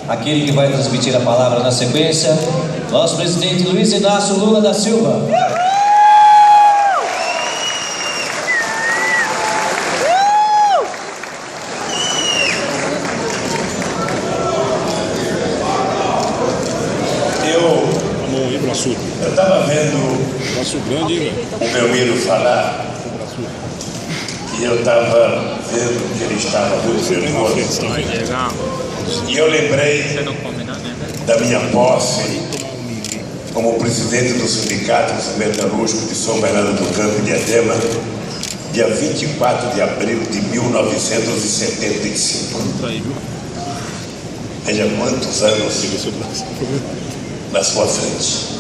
Aquele que vai transmitir a palavra na sequência, nosso presidente Luiz Inácio Lula da Silva. Eu estava vendo o Belmiro falar e eu estava vendo que ele estava muito nervoso. E eu lembrei da minha posse como presidente do Sindicato Metalúrgico de São Bernardo do Campo e Diadema, dia 24 de abril de 1975. Veja quantos anos na sua frente.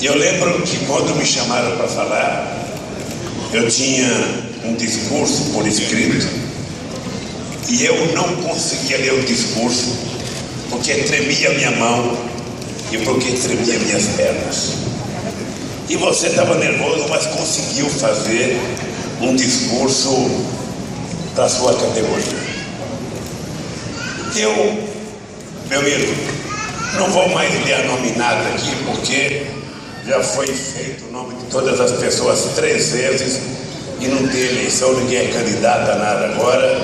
E eu lembro que quando me chamaram para falar, eu tinha um discurso por escrito e eu não conseguia ler o discurso porque tremia minha mão e porque tremia minhas pernas. E você estava nervoso, mas conseguiu fazer um discurso da sua categoria. Eu, meu amigo, não vou mais ler a nominata aqui porque já foi feito o nome de todas as pessoas 3 vezes e não tem eleição, ninguém é candidato a nada agora.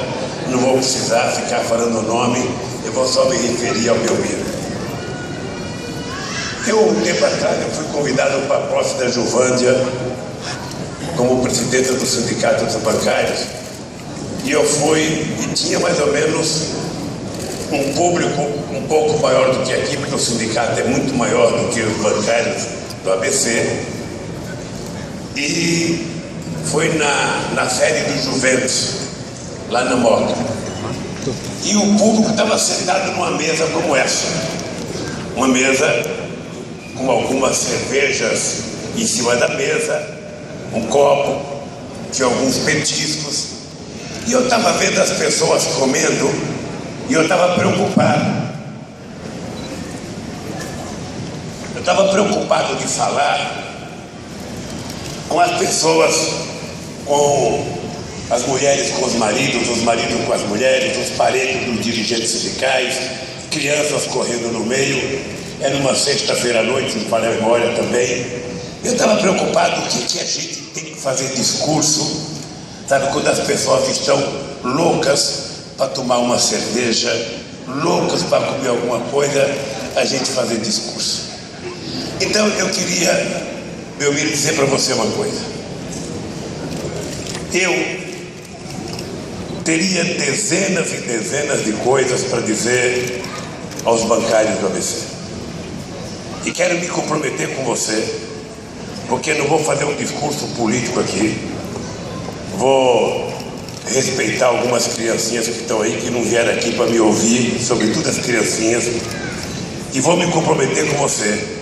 Não vou precisar ficar falando o nome, eu vou só me referir ao Belmiro. Um tempo atrás, eu fui convidado para a posse da Juvândia como presidente do Sindicato dos Bancários e eu fui e tinha mais ou menos um público um pouco maior do que aqui, porque o sindicato é muito maior do que os bancários do ABC, e foi na sede do Juventus, lá na Moca, e o público estava sentado numa mesa como essa, uma mesa com algumas cervejas em cima da mesa, um copo, tinha alguns petiscos, e eu estava vendo as pessoas comendo, e eu estava preocupado. Eu estava preocupado de falar com as pessoas, com as mulheres com os maridos com as mulheres, os parentes dos dirigentes sindicais, crianças correndo no meio. Era uma sexta-feira à noite, não falei a memória também. Eu estava preocupado que a gente tem que fazer discurso, sabe, quando as pessoas estão loucas para tomar uma cerveja, loucos para comer alguma coisa, a gente fazer discurso. Então eu queria, Belmiro, dizer para você uma coisa. Eu teria dezenas e dezenas de coisas para dizer aos bancários do ABC. E quero me comprometer com você, porque não vou fazer um discurso político aqui, vou respeitar algumas criancinhas que estão aí, que não vieram aqui para me ouvir, sobretudo as criancinhas, e vou me comprometer com você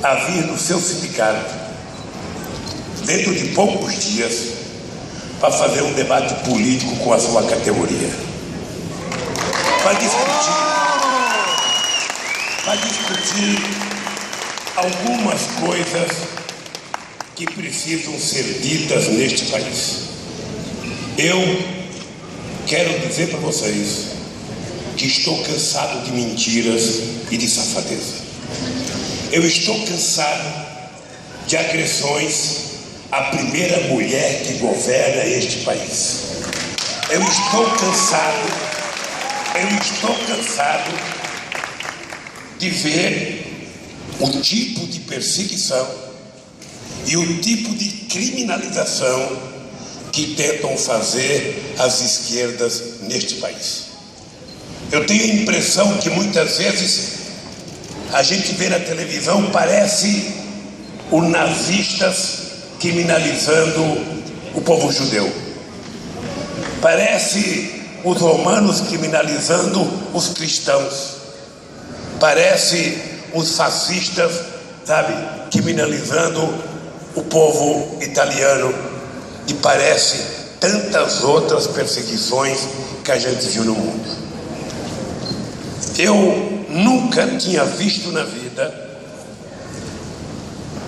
a vir no seu sindicato dentro de poucos dias para fazer um debate político com a sua categoria, para discutir algumas coisas que precisam ser ditas neste país. Eu quero dizer para vocês que estou cansado de mentiras e de safadeza. Eu estou cansado de agressões à primeira mulher que governa este país. Eu estou cansado de ver o tipo de perseguição e o tipo de criminalização que tentam fazer as esquerdas neste país. Eu tenho a impressão que muitas vezes a gente vê na televisão, parece os nazistas criminalizando o povo judeu. Parece os romanos criminalizando os cristãos. Parece os fascistas, sabe, criminalizando o povo italiano. E parece tantas outras perseguições que a gente viu no mundo. Eu nunca tinha visto na vida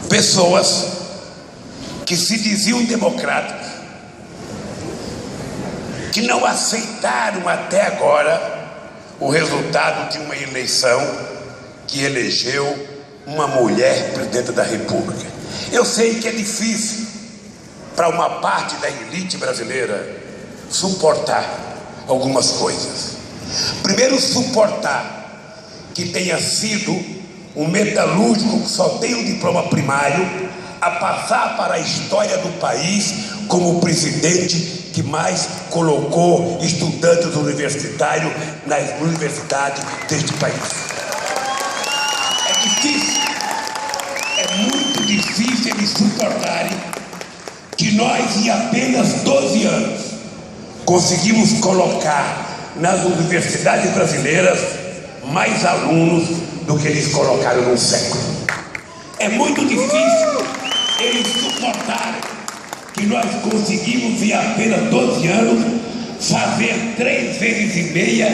pessoas que se diziam democráticas, que não aceitaram até agora o o resultado de uma eleição que elegeu uma mulher presidente da República. Eu sei que é difícil para uma parte da elite brasileira suportar algumas coisas. Primeiro, suportar que tenha sido um metalúrgico que só tem um diploma primário a passar para a história do país como o presidente que mais colocou estudantes universitários nas universidades deste país. É difícil, é muito difícil eles suportarem que nós, em apenas 12 anos, conseguimos colocar nas universidades brasileiras mais alunos do que eles colocaram num século. É muito difícil eles suportarem que nós conseguimos, em apenas 12 anos, fazer 3 vezes e meia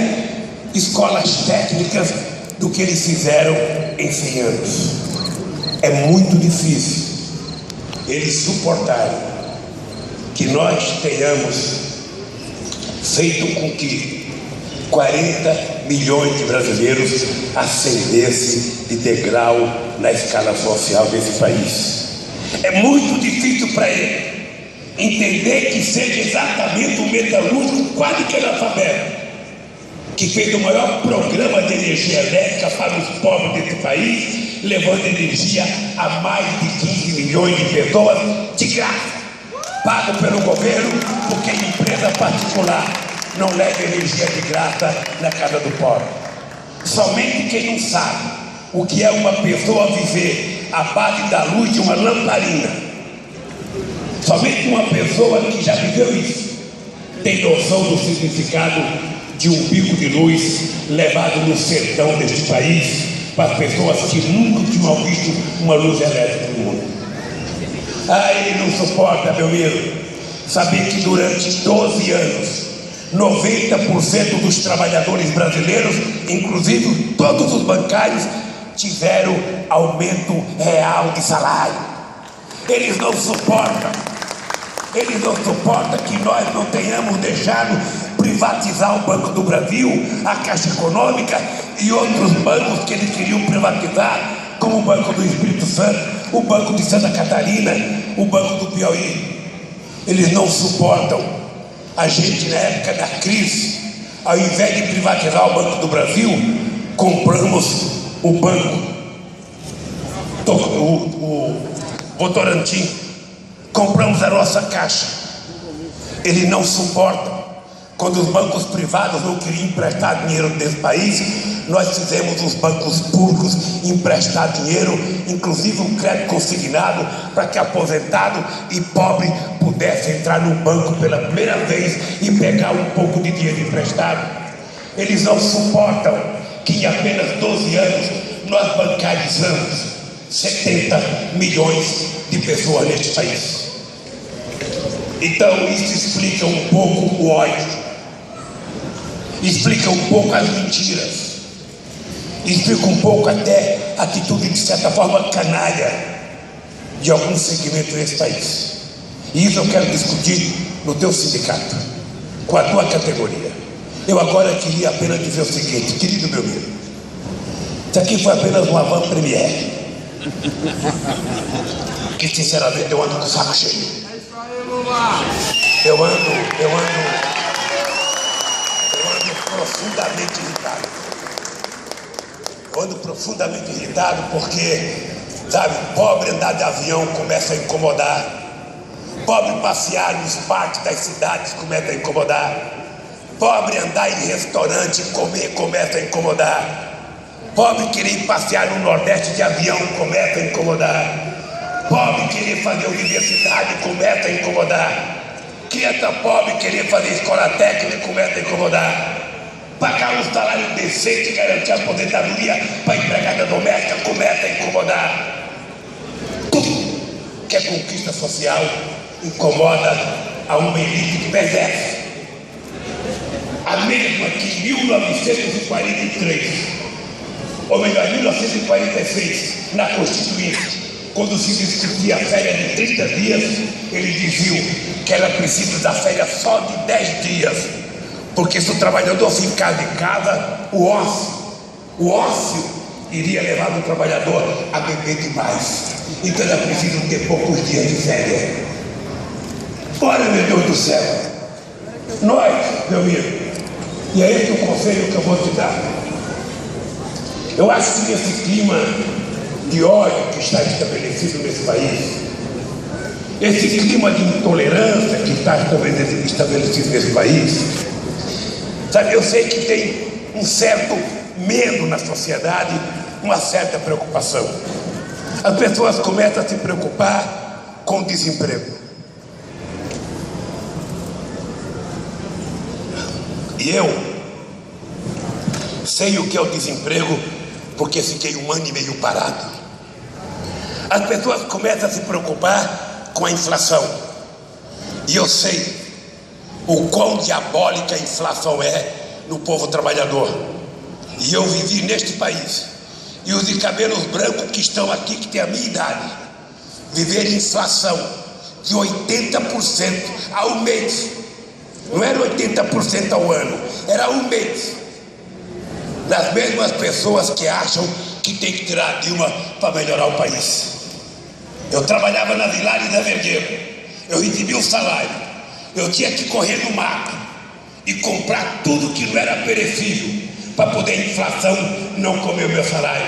escolas técnicas do que eles fizeram em 100 anos. É muito difícil eles suportarem que nós tenhamos feito com que 40 milhões de brasileiros ascendessem de degrau na escala social desse país. É muito difícil para ele entender que seja exatamente o metalúrgico, quase que analfabeto, que fez o maior programa de energia elétrica para os pobres desse país, levando energia a mais de 15 milhões de pessoas de graça, pago pelo governo, porque a empresa particular não leva energia de graça na casa do pobre. Somente quem não sabe o que é uma pessoa viver à base da luz de uma lamparina, somente uma pessoa que já viveu isso tem noção do significado de um bico de luz levado no sertão deste país para as pessoas que nunca tinham visto uma luz elétrica no mundo. Ele não suporta, meu amigo, saber que durante 12 anos 90% dos trabalhadores brasileiros, inclusive todos os bancários, tiveram aumento real de salário. Eles não suportam que nós não tenhamos deixado privatizar o Banco do Brasil, a Caixa Econômica e outros bancos que eles queriam privatizar, como o Banco do Espírito Santo, o Banco de Santa Catarina, o Banco do Piauí. Eles não suportam a gente, na época da crise, ao invés de privatizar o Banco do Brasil, compramos o banco, o Votorantim, compramos a nossa Caixa. Eles não suportam quando os bancos privados não queriam emprestar dinheiro desse país. Nós fizemos os bancos públicos emprestar dinheiro, inclusive um crédito consignado, para que aposentado e pobre pudesse entrar no banco pela primeira vez e pegar um pouco de dinheiro emprestado. Eles não suportam que em apenas 12 anos nós bancarizamos 70 milhões de pessoas neste país. Então isso explica um pouco o ódio, explica um pouco as mentiras, explica um pouco até a atitude de certa forma canalha de alguns segmentos desse país. E isso eu quero discutir no teu sindicato, com a tua categoria. Eu agora queria apenas dizer o seguinte, querido meu amigo, isso aqui foi apenas uma van premiere, que sinceramente eu ando com o saco cheio. Eu ando profundamente irritado. Eu ando profundamente irritado porque, sabe, pobre andar de avião começa a incomodar. Pobre passear nos parques das cidades começa a incomodar. Pobre andar em restaurante e comer começa a incomodar. Pobre querer passear no Nordeste de avião começa a incomodar. Pobre querer fazer universidade começa a incomodar. Criança pobre querer fazer escola técnica começa a incomodar. Pagar um salário decente e garantir a aposentadoria para a empregada doméstica começa a incomodar. Tudo que é conquista social incomoda a uma elite perversa. A mesma que em 1943, ou melhor, em 1946, na Constituinte, quando se discutia a férias de 30 dias, eles diziam que era preciso dar férias só de 10 dias, Porque se o trabalhador ficar em casa, o ócio iria levar o trabalhador a beber demais. Então era preciso ter poucos dias de férias. Olha, meu Deus do céu, nós, meu amigo, e é esse o conselho que eu vou te dar. Eu acho que esse clima de ódio que está estabelecido nesse país, esse clima de intolerância que está estabelecido nesse país, sabe, eu sei que tem um certo medo na sociedade, uma certa preocupação. As pessoas começam a se preocupar com o desemprego. E eu sei o que é o desemprego, porque fiquei 1 ano e meio parado. As pessoas começam a se preocupar com a inflação. E eu sei o quão diabólica a inflação é no povo trabalhador. E eu vivi neste país. E os de cabelos brancos que estão aqui, que têm a minha idade, viverem inflação de 80% ao mês. Não era 80% ao ano, era um mês. Das mesmas pessoas que acham que tem que tirar a Dilma para melhorar o país. Eu trabalhava na Vilares da Vergueiro, eu recebia um salário, eu tinha que correr no mato e comprar tudo que não era perecível, para poder a inflação não comer o meu salário.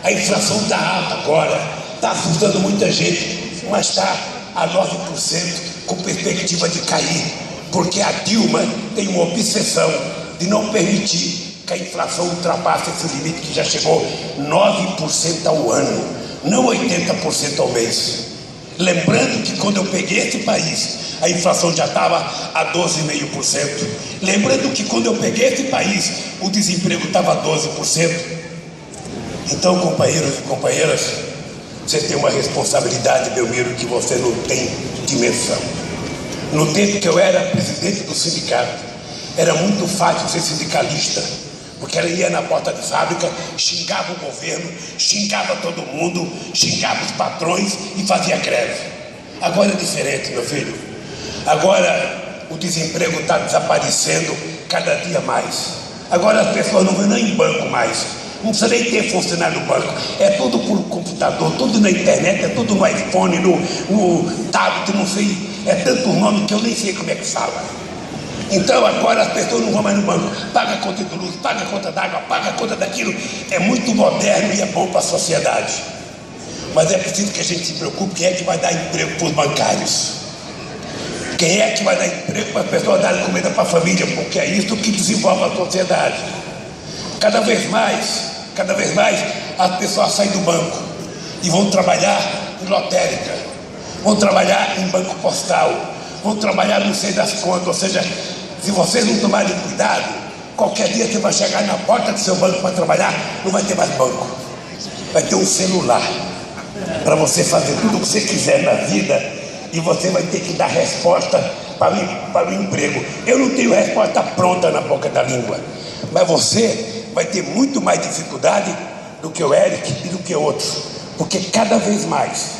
A inflação está alta agora, está assustando muita gente, mas está a 9%, com perspectiva de cair. Porque a Dilma tem uma obsessão de não permitir que a inflação ultrapasse esse limite que já chegou 9% ao ano, não 80% ao mês. Lembrando que quando eu peguei esse país, a inflação já estava a 12,5%. Lembrando que quando eu peguei esse país, o desemprego estava a 12%. Então, companheiros e companheiras, você tem uma responsabilidade, meu amigo, que você não tem dimensão. No tempo que eu era presidente do sindicato, era muito fácil ser sindicalista, porque ela ia na porta de fábrica, xingava o governo, xingava todo mundo, xingava os patrões e fazia greve. Agora é diferente, meu filho. Agora o desemprego está desaparecendo cada dia mais. Agora as pessoas não vão nem em banco mais. Não precisa nem ter funcionário no banco. É tudo por computador, tudo na internet, é tudo no iPhone, no tablet, não sei. É tanto nome que eu nem sei como é que fala. Então agora as pessoas não vão mais no banco. Paga a conta de luz, paga a conta d'água, paga a conta daquilo. É muito moderno e é bom para a sociedade. Mas é preciso que a gente se preocupe quem é que vai dar emprego para os bancários. Quem é que vai dar emprego para as pessoas darem comida para a família, porque é isso que desenvolve a sociedade. Cada vez mais as pessoas saem do banco e vão trabalhar em lotérica, vão trabalhar em banco postal, vão trabalhar não sei das contas. Ou seja, se vocês não tomarem cuidado, qualquer dia você vai chegar na porta do seu banco para trabalhar, não vai ter mais banco, vai ter um celular para você fazer tudo o que você quiser na vida, e você vai ter que dar resposta para o emprego. Eu não tenho resposta pronta na boca da língua, mas você vai ter muito mais dificuldade do que o Eric e do que outros, porque cada vez mais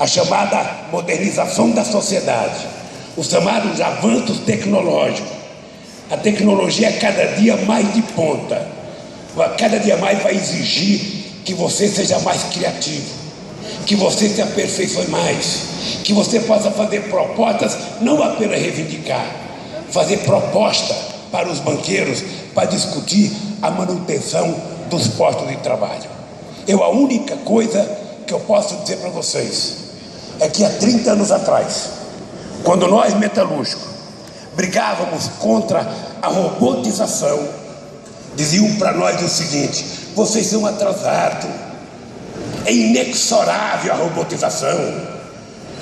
a chamada modernização da sociedade, os chamados avanços tecnológicos, a tecnologia é cada dia mais de ponta, cada dia mais vai exigir que você seja mais criativo, que você se aperfeiçoe mais, que você possa fazer propostas, não apenas reivindicar, fazer proposta para os banqueiros para discutir a manutenção dos postos de trabalho. A única coisa que eu posso dizer para vocês é que há 30 anos atrás, quando nós metalúrgicos brigávamos contra a robotização, diziam para nós o seguinte: vocês são atrasados, é inexorável a robotização.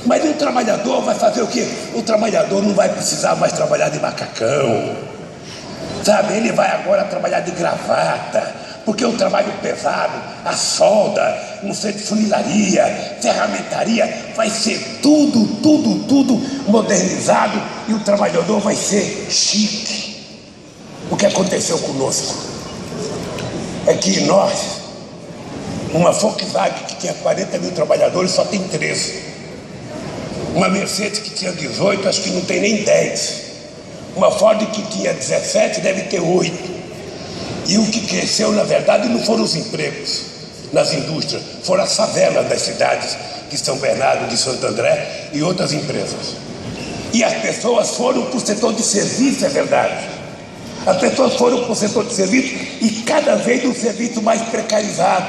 Mas o trabalhador vai fazer o quê? O trabalhador não vai precisar mais trabalhar de macacão, sabe? Ele vai agora trabalhar de gravata, porque o trabalho pesado, a solda, não sei, funilaria, ferramentaria, vai ser tudo modernizado, e o trabalhador vai ser chique. O que aconteceu conosco é que nós, uma Volkswagen que tinha 40 mil trabalhadores, só tem 13. Uma Mercedes que tinha 18, acho que não tem nem 10. Uma Ford que tinha 17 deve ter 8. E o que cresceu, na verdade, não foram os empregos nas indústrias, foram as favelas das cidades de São Bernardo, de Santo André e outras empresas. E as pessoas foram para o setor de serviço, é verdade. As pessoas foram para o setor de serviço e cada vez um serviço mais precarizado.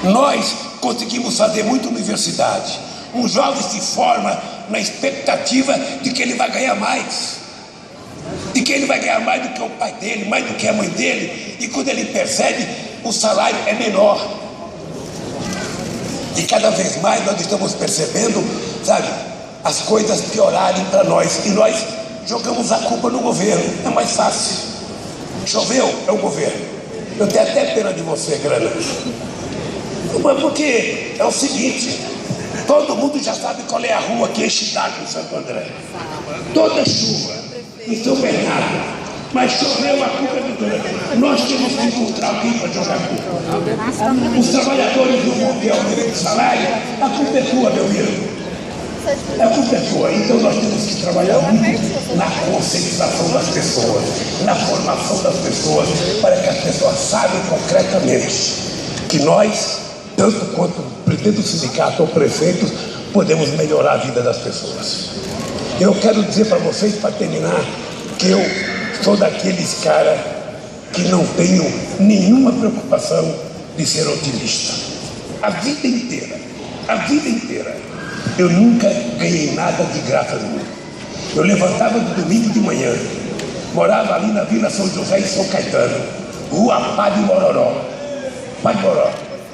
Nós conseguimos fazer muita universidade. Um jovem se forma na expectativa de que ele vai ganhar mais. De que ele vai ganhar mais do que o pai dele, mais do que a mãe dele. E quando ele percebe, o salário é menor. E cada vez mais nós estamos percebendo, sabe, as coisas piorarem para nós. E nós jogamos a culpa no governo. É mais fácil. Choveu, é o governo. Eu tenho até pena de você, Grana. Mas porque é o seguinte, todo mundo já sabe qual é a rua que enche d'água em Santo André. Toda chuva em São Bernardo. Mas choveu, a culpa é do governo. Nós temos que encontrar alguém para jogar a culpa. Os trabalhadores não vão ter aumento de salário, a culpa é tua, meu filho. A culpa é tua. Então nós temos que trabalhar muito na conscientização das pessoas, na formação das pessoas, para que as pessoas saibam concretamente que nós, tanto quanto presidente do sindicato ou prefeitos, podemos melhorar a vida das pessoas. Eu quero dizer para vocês, para terminar, que eu sou daqueles caras que não tenho nenhuma preocupação de ser otimista. A vida inteira, eu nunca ganhei nada de graça nenhuma. Eu levantava no domingo de manhã, morava ali na Vila São José e São Caetano, Rua Padre Mororó.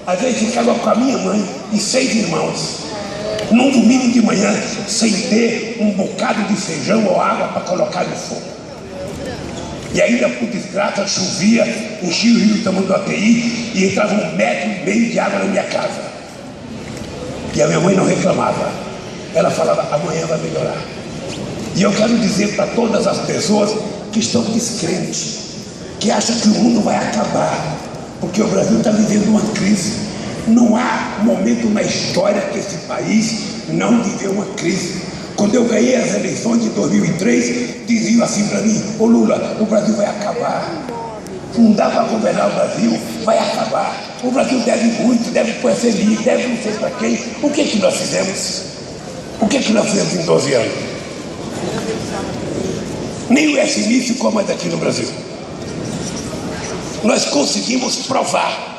Às vezes ficava com a minha mãe e 6 irmãos, num domingo de manhã, sem ter um bocado de feijão ou água para colocar no fogo. E ainda, por desgraça, chovia, enchia o rio do tamanho do ATI e entrava 1,5 metros de água na minha casa. E a minha mãe não reclamava. Ela falava, amanhã vai melhorar. E eu quero dizer para todas as pessoas que estão descrentes, que acham que o mundo vai acabar, porque o Brasil está vivendo uma crise. Não há momento na história que esse país não viveu uma crise. Quando eu ganhei as eleições de 2003, diziam assim para mim, ô Lula, o Brasil vai acabar. Não dá para governar o Brasil, vai acabar. O Brasil deve muito, deve para a FMI, deve não sei para quem. O que nós fizemos? O que nós fizemos em 12 anos? Nem o FMI ficou mais aqui no Brasil. Nós conseguimos provar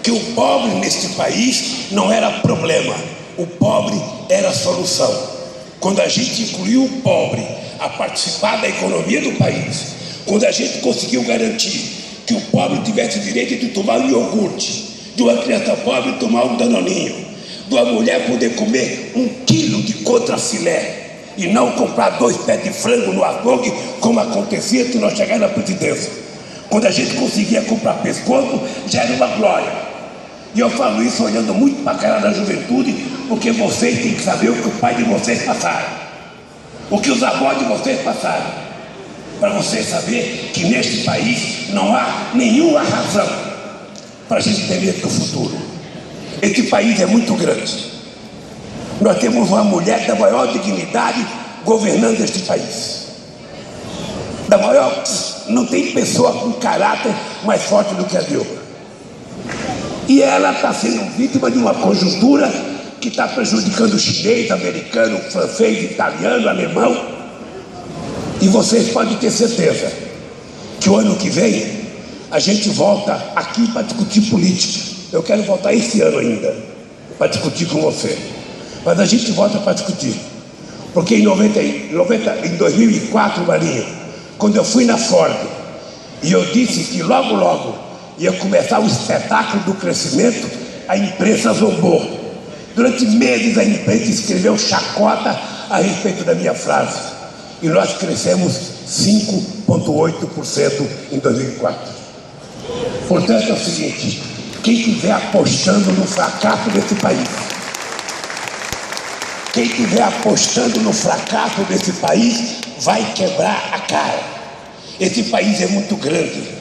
que o pobre neste país não era problema, o pobre era a solução. Quando a gente incluiu o pobre a participar da economia do país, quando a gente conseguiu garantir que o pobre tivesse o direito de tomar um iogurte, de uma criança pobre tomar um danoninho, de uma mulher poder comer 1 quilo de contrafilé e não comprar 2 pés de frango no açougue, como acontecia se nós chegarmos na presidência. Quando a gente conseguia comprar pescoço, já era uma glória. E eu falo isso olhando muito para a cara da juventude, porque vocês têm que saber o que o pai de vocês passaram, o que os avós de vocês passaram, para vocês saber que neste país não há nenhuma razão para a gente ter medo do futuro. Este país é muito grande. Nós temos uma mulher da maior dignidade governando este país. Não tem pessoa com caráter mais forte do que a Dilma. E ela está sendo vítima de uma conjuntura que está prejudicando o chinês, americano, francês, italiano, alemão. E vocês podem ter certeza que o ano que vem a gente volta aqui para discutir política. Eu quero voltar esse ano ainda para discutir com você. Mas a gente volta para discutir. Porque em 2004, Marinho, quando eu fui na Ford e eu disse que logo ia começar o espetáculo do crescimento, a imprensa zombou. Durante meses a imprensa escreveu chacota a respeito da minha frase. E nós crescemos 5,8% em 2004. Portanto é o seguinte, quem estiver apostando no fracasso desse país, quem estiver apostando no fracasso desse país, vai quebrar a cara. Esse país é muito grande.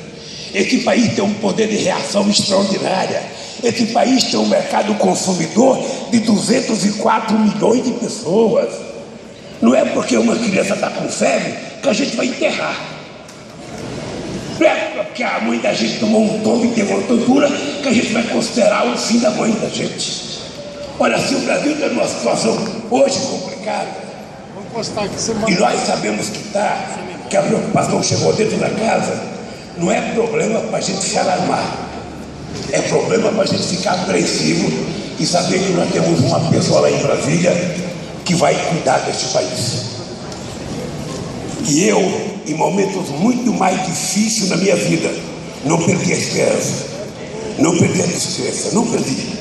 Esse país tem um poder de reação extraordinária. Esse país tem um mercado consumidor de 204 milhões de pessoas. Não é porque uma criança está com febre que a gente vai enterrar. Não é porque a mãe da gente tomou um tombo e teve uma tontura que a gente vai considerar o fim da mãe da gente. Olha, se o Brasil está numa situação hoje complicada, e nós sabemos que a preocupação chegou dentro da casa, não é problema para a gente se alarmar, é problema para a gente ficar apreensivo e saber que nós temos uma pessoa lá em Brasília que vai cuidar deste país. E eu, em momentos muito mais difíceis na minha vida, não perdi a esperança, não perdi a esperança, não perdi.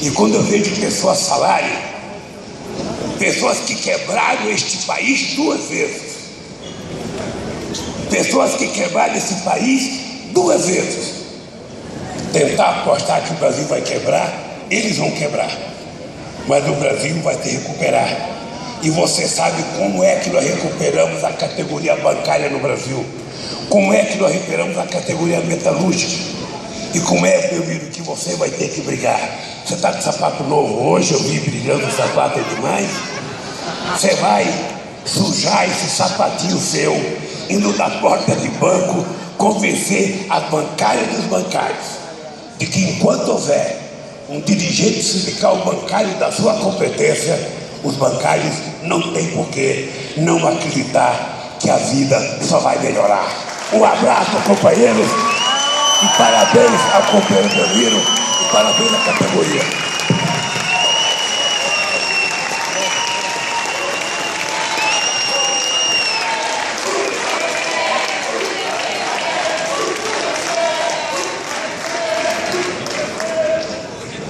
E quando eu vejo pessoas falarem, pessoas que quebraram este país 2 vezes, pessoas que quebraram esse país 2 vezes, tentar apostar que o Brasil vai quebrar, eles vão quebrar, mas o Brasil vai se recuperar. E você sabe como é que nós recuperamos a categoria bancária no Brasil, como é que nós recuperamos a categoria metalúrgica, e como é, meu amigo, que você vai ter que brigar. Você está com sapato novo hoje, eu vi brilhando o sapato é demais. Você vai sujar esse sapatinho seu, indo na porta de banco, convencer as bancárias dos bancários de que enquanto houver um dirigente sindical bancário da sua competência, os bancários não têm por que não acreditar que a vida só vai melhorar. Um abraço, companheiros, e parabéns ao companheiro Danilo, e parabéns à categoria.